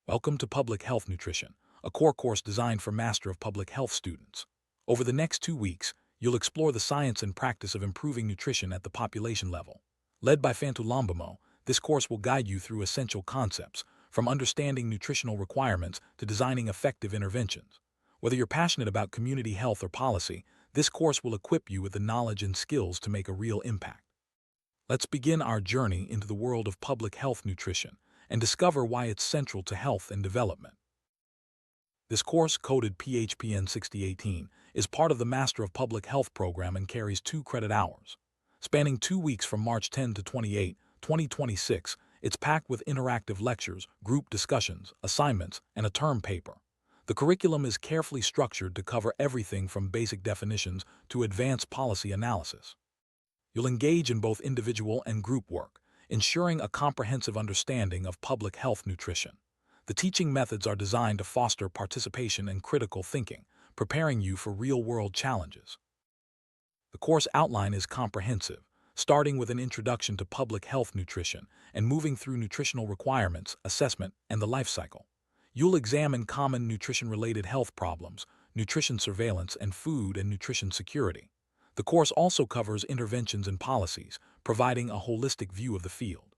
Welcome to Public Health Nutrition, a core course designed for Master of Public Health students. Over the next 2 weeks, you'll explore the science and practice of improving nutrition at the population level. Led by Fantu Lombamo, this course will guide you through essential concepts, from understanding nutritional requirements to designing effective interventions. Whether you're passionate about community health or policy, this course will equip you with the knowledge and skills to make a real impact. Let's begin our journey into the world of public health nutrition and discover why it's central to health and development. This course, coded PHPN 6018, is part of the Master of Public Health program and carries 2 credit hours. Spanning 2 weeks from March 10 to 28, 2026, it's packed with interactive lectures, group discussions, assignments, and a term paper. The curriculum is carefully structured to cover everything from basic definitions to advanced policy analysis. You'll engage in both individual and group work, ensuring a comprehensive understanding of public health nutrition. The teaching methods are designed to foster participation and critical thinking, preparing you for real-world challenges. The course outline is comprehensive, starting with an introduction to public health nutrition and moving through nutritional requirements, assessment, and the life cycle. You'll examine common nutrition-related health problems, nutrition surveillance, and food and nutrition security. The course also covers interventions and policies, providing a holistic view of the field.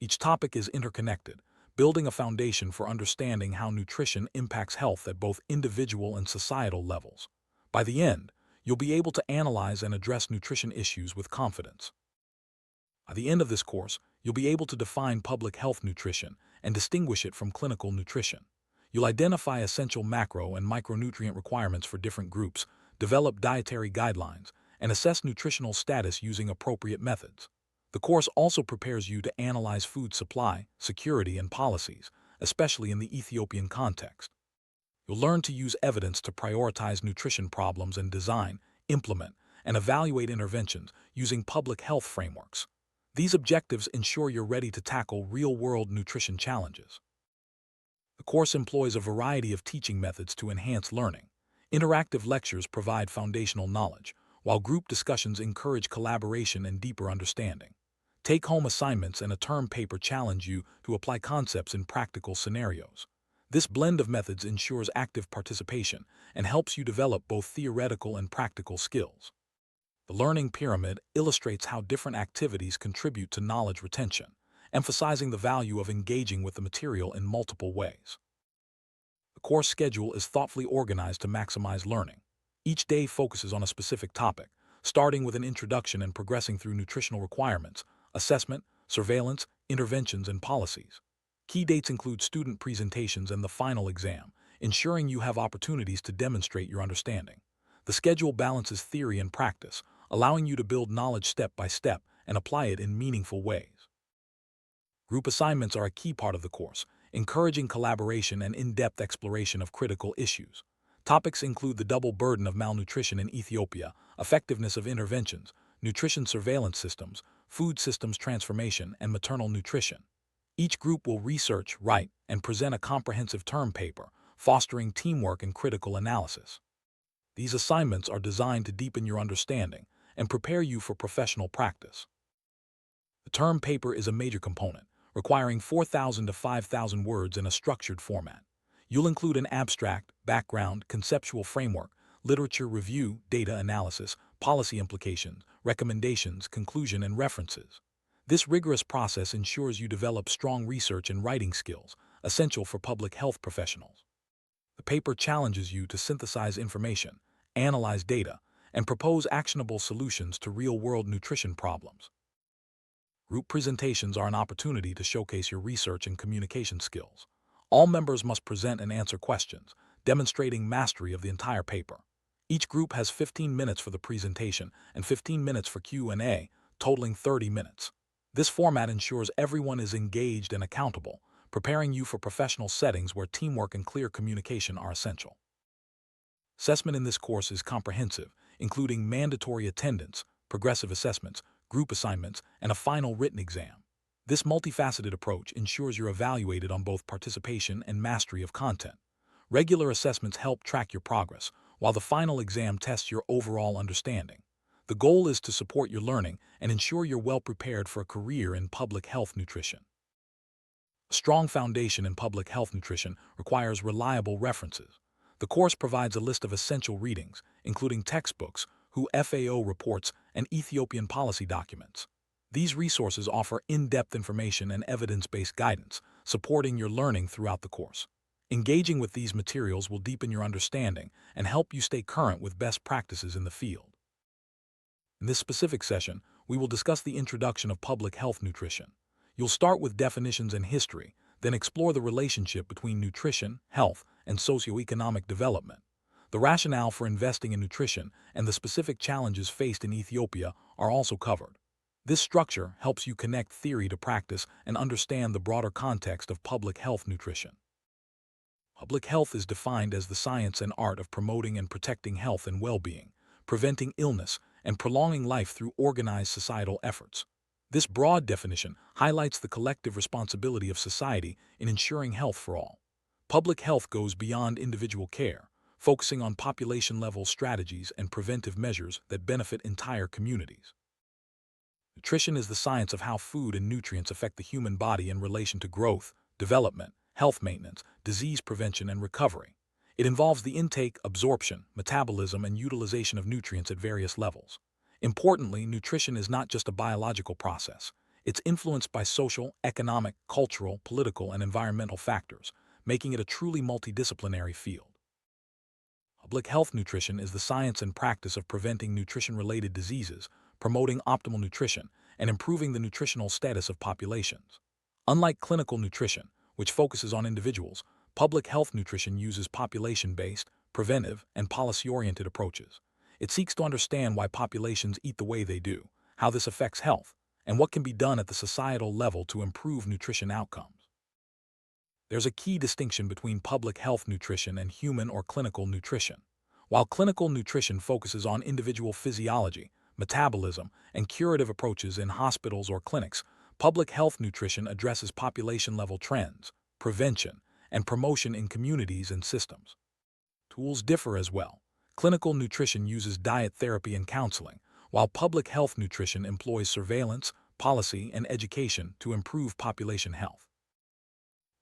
Each topic is interconnected, building a foundation for understanding how nutrition impacts health at both individual and societal levels. By the end, you'll be able to analyze and address nutrition issues with confidence. By the end of this course, you'll be able to define public health nutrition and distinguish it from clinical nutrition. You'll identify essential macro and micronutrient requirements for different groups, develop dietary guidelines, and assess nutritional status using appropriate methods. The course also prepares you to analyze food supply, security, and policies, especially in the Ethiopian context. You'll learn to use evidence to prioritize nutrition problems and design, implement, and evaluate interventions using public health frameworks. These objectives ensure you're ready to tackle real-world nutrition challenges. The course employs a variety of teaching methods to enhance learning. Interactive lectures provide foundational knowledge, while group discussions encourage collaboration and deeper understanding. Take-home assignments and a term paper challenge you to apply concepts in practical scenarios. This blend of methods ensures active participation and helps you develop both theoretical and practical skills. The learning pyramid illustrates how different activities contribute to knowledge retention, emphasizing the value of engaging with the material in multiple ways. The course schedule is thoughtfully organized to maximize learning. Each day focuses on a specific topic, starting with an introduction and progressing through nutritional requirements, assessment, surveillance, interventions, and policies. Key dates include student presentations and the final exam, ensuring you have opportunities to demonstrate your understanding. The schedule balances theory and practice, allowing you to build knowledge step by step and apply it in meaningful ways. Group assignments are a key part of the course, encouraging collaboration and in-depth exploration of critical issues. Topics include the double burden of malnutrition in Ethiopia, effectiveness of interventions, nutrition surveillance systems, food systems transformation, and maternal nutrition. Each group will research, write, and present a comprehensive term paper, fostering teamwork and critical analysis. These assignments are designed to deepen your understanding and prepare you for professional practice. The term paper is a major component, requiring 4,000 to 5,000 words in a structured format. You'll include an abstract, background, conceptual framework, literature review, data analysis, policy implications, recommendations, conclusion, and references. This rigorous process ensures you develop strong research and writing skills, essential for public health professionals. The paper challenges you to synthesize information, analyze data, and propose actionable solutions to real-world nutrition problems. Group presentations are an opportunity to showcase your research and communication skills. All members must present and answer questions, demonstrating mastery of the entire paper. Each group has 15 minutes for the presentation and 15 minutes for Q&A, totaling 30 minutes. This format ensures everyone is engaged and accountable, preparing you for professional settings where teamwork and clear communication are essential. Assessment in this course is comprehensive, including mandatory attendance, progressive assessments, group assignments, and a final written exam. This multifaceted approach ensures you're evaluated on both participation and mastery of content. Regular assessments help track your progress, while the final exam tests your overall understanding. The goal is to support your learning and ensure you're well prepared for a career in public health nutrition. A strong foundation in public health nutrition requires reliable references. The course provides a list of essential readings, including textbooks, WHO reports, and Ethiopian policy documents. These resources offer in-depth information and evidence-based guidance, supporting your learning throughout the course. Engaging with these materials will deepen your understanding and help you stay current with best practices in the field. In this specific session, we will discuss the introduction of public health nutrition. You'll start with definitions and history, then explore the relationship between nutrition, health, and socioeconomic development. The rationale for investing in nutrition and the specific challenges faced in Ethiopia are also covered. This structure helps you connect theory to practice and understand the broader context of public health nutrition. Public health is defined as the science and art of promoting and protecting health and well-being, preventing illness, and prolonging life through organized societal efforts. This broad definition highlights the collective responsibility of society in ensuring health for all. Public health goes beyond individual care, focusing on population-level strategies and preventive measures that benefit entire communities. Nutrition is the science of how food and nutrients affect the human body in relation to growth, development, health maintenance, disease prevention, and recovery. It involves the intake, absorption, metabolism, and utilization of nutrients at various levels. Importantly, nutrition is not just a biological process. It's influenced by social, economic, cultural, political, and environmental factors, making it a truly multidisciplinary field. Public health nutrition is the science and practice of preventing nutrition-related diseases, promoting optimal nutrition, and improving the nutritional status of populations. Unlike clinical nutrition, which focuses on individuals, public health nutrition uses population-based, preventive, and policy-oriented approaches. It seeks to understand why populations eat the way they do, how this affects health, and what can be done at the societal level to improve nutrition outcomes. There's a key distinction between public health nutrition and human or clinical nutrition. While clinical nutrition focuses on individual physiology, metabolism, and curative approaches in hospitals or clinics, public health nutrition addresses population-level trends, prevention, and promotion in communities and systems. Tools differ as well. Clinical nutrition uses diet therapy and counseling, while public health nutrition employs surveillance, policy, and education to improve population health.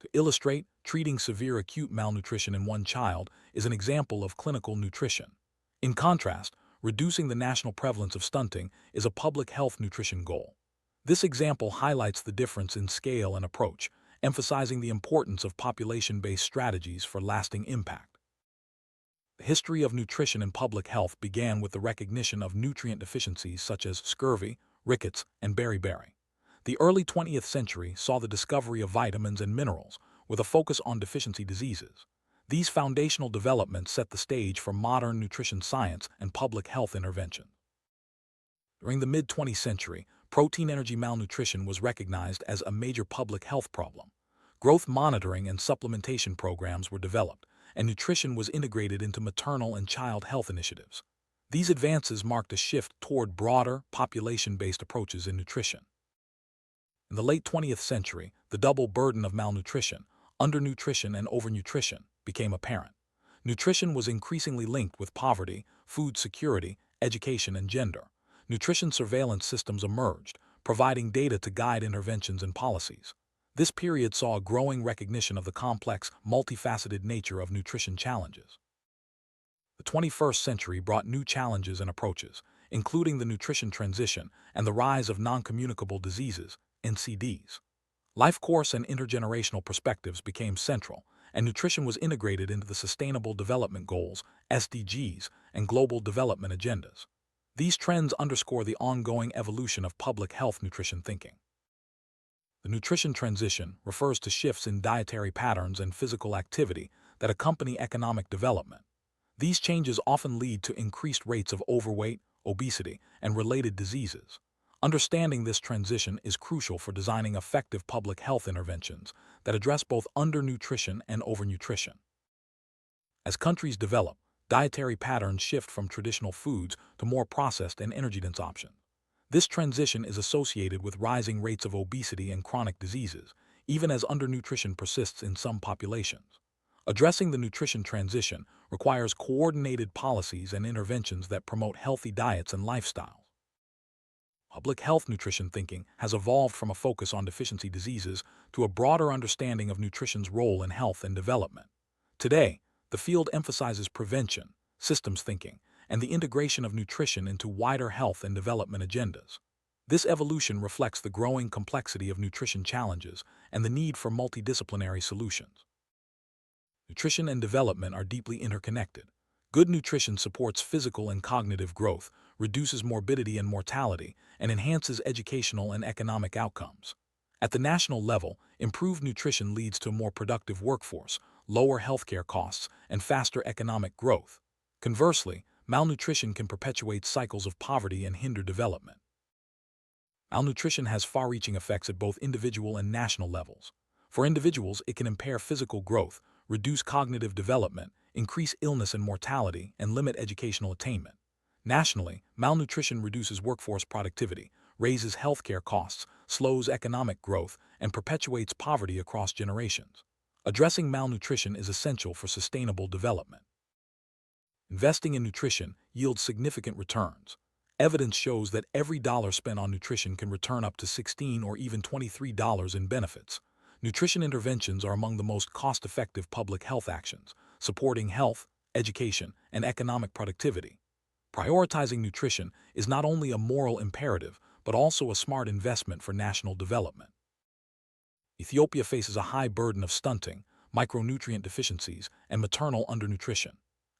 To illustrate, treating severe acute malnutrition in one child is an example of clinical nutrition. In contrast, reducing the national prevalence of stunting is a public health nutrition goal. This example highlights the difference in scale and approach, emphasizing the importance of population-based strategies for lasting impact. The history of nutrition in public health began with the recognition of nutrient deficiencies such as scurvy, rickets, and beriberi. The early 20th century saw the discovery of vitamins and minerals, with a focus on deficiency diseases. These foundational developments set the stage for modern nutrition science and public health intervention. During the mid-20th century, protein-energy malnutrition was recognized as a major public health problem. Growth monitoring and supplementation programs were developed, and nutrition was integrated into maternal and child health initiatives. These advances marked a shift toward broader, population-based approaches in nutrition. In the late 20th century, the double burden of malnutrition, undernutrition and overnutrition, became apparent. Nutrition was increasingly linked with poverty, food security, education, and gender. Nutrition surveillance systems emerged, providing data to guide interventions and policies. This period saw a growing recognition of the complex, multifaceted nature of nutrition challenges. The 21st century brought new challenges and approaches, including the nutrition transition and the rise of non-communicable diseases, NCDs. Life course and intergenerational perspectives became central, and nutrition was integrated into the Sustainable Development Goals, SDGs, and global development agendas. These trends underscore the ongoing evolution of public health nutrition thinking. The nutrition transition refers to shifts in dietary patterns and physical activity that accompany economic development. These changes often lead to increased rates of overweight, obesity, and related diseases. Understanding this transition is crucial for designing effective public health interventions that address both undernutrition and overnutrition. As countries develop, dietary patterns shift from traditional foods to more processed and energy-dense options. This transition is associated with rising rates of obesity and chronic diseases, even as undernutrition persists in some populations. Addressing the nutrition transition requires coordinated policies and interventions that promote healthy diets and lifestyles. Public health nutrition thinking has evolved from a focus on deficiency diseases to a broader understanding of nutrition's role in health and development. Today, the field emphasizes prevention, systems thinking, and the integration of nutrition into wider health and development agendas. This evolution reflects the growing complexity of nutrition challenges and the need for multidisciplinary solutions. Nutrition and development are deeply interconnected. Good nutrition supports physical and cognitive growth, reduces morbidity and mortality, and enhances educational and economic outcomes. At the national level, improved nutrition leads to a more productive workforce, lower healthcare costs, and faster economic growth. Conversely, malnutrition can perpetuate cycles of poverty and hinder development. Malnutrition has far-reaching effects at both individual and national levels. For individuals, it can impair physical growth, reduce cognitive development, increase illness and mortality, and limit educational attainment. Nationally, malnutrition reduces workforce productivity, raises healthcare costs, slows economic growth, and perpetuates poverty across generations. Addressing malnutrition is essential for sustainable development. Investing in nutrition yields significant returns. Evidence shows that every dollar spent on nutrition can return up to $16 or even $23 in benefits. Nutrition interventions are among the most cost-effective public health actions, supporting health, education, and economic productivity. Prioritizing nutrition is not only a moral imperative, but also a smart investment for national development. Ethiopia faces a high burden of stunting, micronutrient deficiencies, and maternal undernutrition.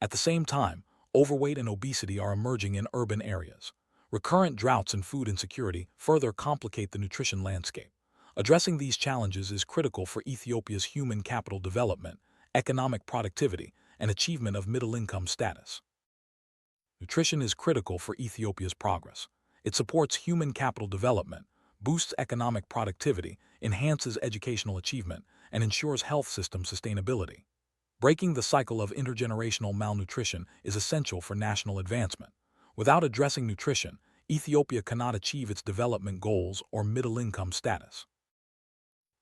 At the same time, overweight and obesity are emerging in urban areas. Recurrent droughts and food insecurity further complicate the nutrition landscape. Addressing these challenges is critical for Ethiopia's human capital development, economic productivity, and achievement of middle-income status. Nutrition is critical for Ethiopia's progress. It supports human capital development, boosts economic productivity, enhances educational achievement, and ensures health system sustainability. Breaking the cycle of intergenerational malnutrition is essential for national advancement. Without addressing nutrition, Ethiopia cannot achieve its development goals or middle-income status.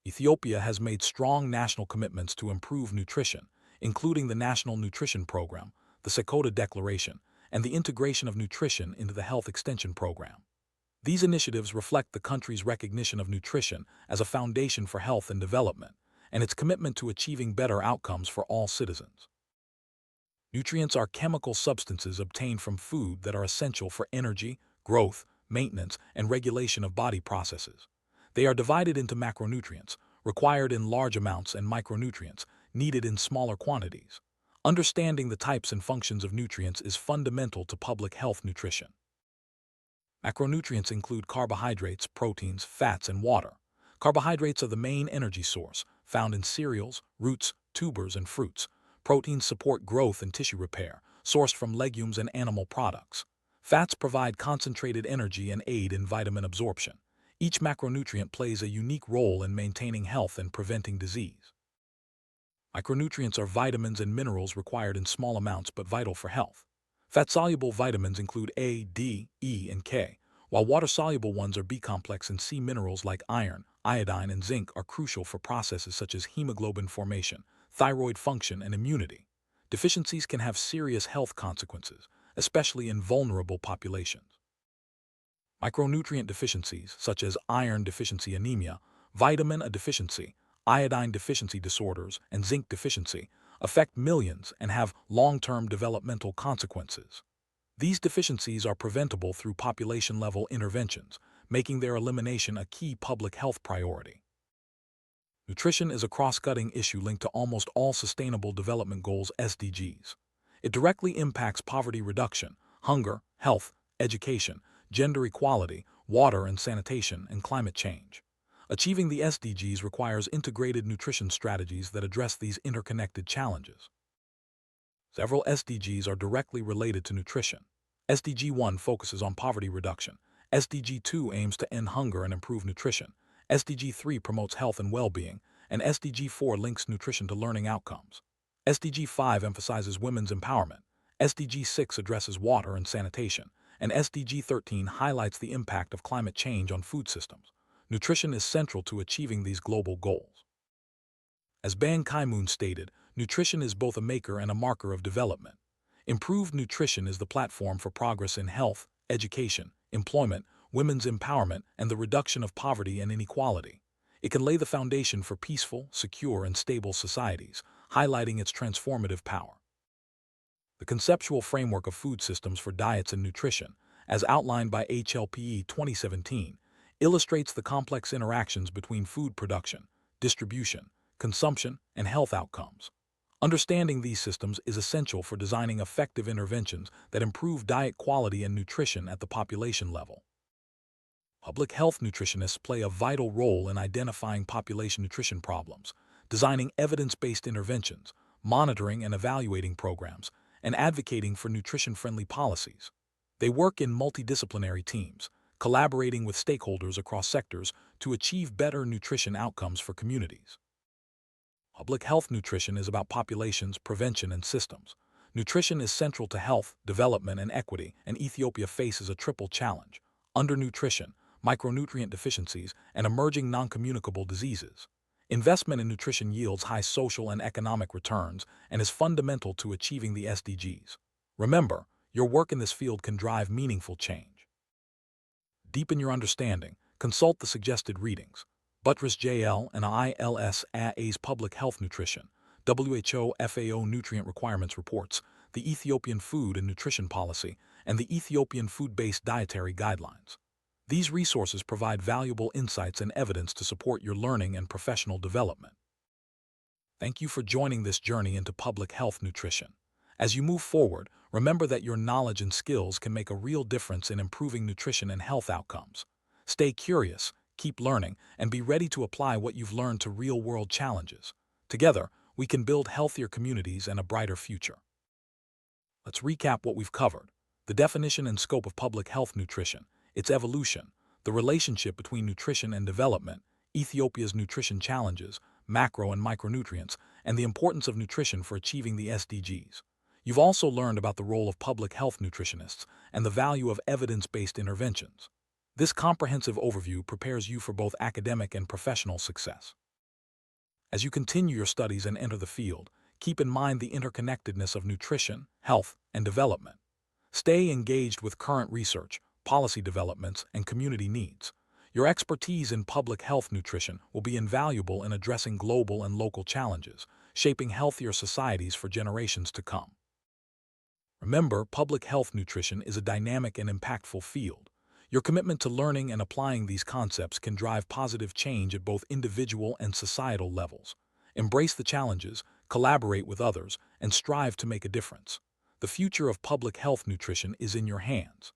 Ethiopia has made strong national commitments to improve nutrition, including the National Nutrition Program, the Sekota Declaration, and the integration of nutrition into the Health Extension Program. These initiatives reflect the country's recognition of nutrition as a foundation for health and development, and its commitment to achieving better outcomes for all citizens. Nutrients are chemical substances obtained from food that are essential for energy, growth, maintenance, and regulation of body processes. They are divided into macronutrients, required in large amounts, and micronutrients, needed in smaller quantities. Understanding the types and functions of nutrients is fundamental to public health nutrition. Macronutrients include carbohydrates, proteins, fats, and water. Carbohydrates are the main energy source, found in cereals, roots, tubers, and fruits. Proteins support growth and tissue repair, sourced from legumes and animal products. Fats provide concentrated energy and aid in vitamin absorption. Each macronutrient plays a unique role in maintaining health and preventing disease. Micronutrients are vitamins and minerals required in small amounts but vital for health. Fat-soluble vitamins include A, D, E, and K, while water-soluble ones are B-complex and C minerals like iron, iodine, and zinc are crucial for processes such as hemoglobin formation, thyroid function, and immunity. Deficiencies can have serious health consequences, especially in vulnerable populations. Micronutrient deficiencies, such as iron deficiency anemia, vitamin A deficiency, iodine deficiency disorders, and zinc deficiency, affect millions and have long-term developmental consequences. These deficiencies are preventable through population-level interventions, making their elimination a key public health priority. Nutrition is a cross-cutting issue linked to almost all Sustainable Development Goals (SDGs). It directly impacts poverty reduction, hunger, health, education, gender equality, water and sanitation, and climate change. Achieving the SDGs requires integrated nutrition strategies that address these interconnected challenges. Several SDGs are directly related to nutrition. SDG 1 focuses on poverty reduction. SDG 2 aims to end hunger and improve nutrition. SDG 3 promotes health and well-being, and SDG 4 links nutrition to learning outcomes. SDG 5 emphasizes women's empowerment. SDG 6 addresses water and sanitation, and SDG 13 highlights the impact of climate change on food systems. Nutrition is central to achieving these global goals. As Ban Ki-moon stated, nutrition is both a maker and a marker of development. Improved nutrition is the platform for progress in health, education, employment, women's empowerment, and the reduction of poverty and inequality. It can lay the foundation for peaceful, secure, and stable societies, highlighting its transformative power. The conceptual framework of food systems for diets and nutrition, as outlined by HLPE 2017, illustrates the complex interactions between food production, distribution, consumption, and health outcomes. Understanding these systems is essential for designing effective interventions that improve diet quality and nutrition at the population level. Public health nutritionists play a vital role in identifying population nutrition problems, designing evidence-based interventions, monitoring and evaluating programs, and advocating for nutrition-friendly policies. They work in multidisciplinary teams, collaborating with stakeholders across sectors to achieve better nutrition outcomes for communities. Public health nutrition is about populations, prevention, and systems. Nutrition is central to health, development, and equity, and Ethiopia faces a triple challenge: undernutrition, micronutrient deficiencies, and emerging non-communicable diseases. Investment in nutrition yields high social and economic returns and is fundamental to achieving the SDGs. Remember, your work in this field can drive meaningful change. Deepen your understanding. Consult the suggested readings. Buttress JL and ILS-AA's Public Health Nutrition, WHO FAO Nutrient Requirements Reports, the Ethiopian Food and Nutrition Policy, and the Ethiopian Food-Based Dietary Guidelines. These resources provide valuable insights and evidence to support your learning and professional development. Thank you for joining this journey into public health nutrition. As you move forward, remember that your knowledge and skills can make a real difference in improving nutrition and health outcomes. Stay curious, keep learning, and be ready to apply what you've learned to real-world challenges. Together, we can build healthier communities and a brighter future. Let's recap what we've covered: the definition and scope of public health nutrition, its evolution, the relationship between nutrition and development, Ethiopia's nutrition challenges, macro and micronutrients, and the importance of nutrition for achieving the SDGs. You've also learned about the role of public health nutritionists and the value of evidence-based interventions. This comprehensive overview prepares you for both academic and professional success. As you continue your studies and enter the field, keep in mind the interconnectedness of nutrition, health, and development. Stay engaged with current research, policy developments, and community needs. Your expertise in public health nutrition will be invaluable in addressing global and local challenges, shaping healthier societies for generations to come. Remember, public health nutrition is a dynamic and impactful field. Your commitment to learning and applying these concepts can drive positive change at both individual and societal levels. Embrace the challenges, collaborate with others, and strive to make a difference. The future of public health nutrition is in your hands.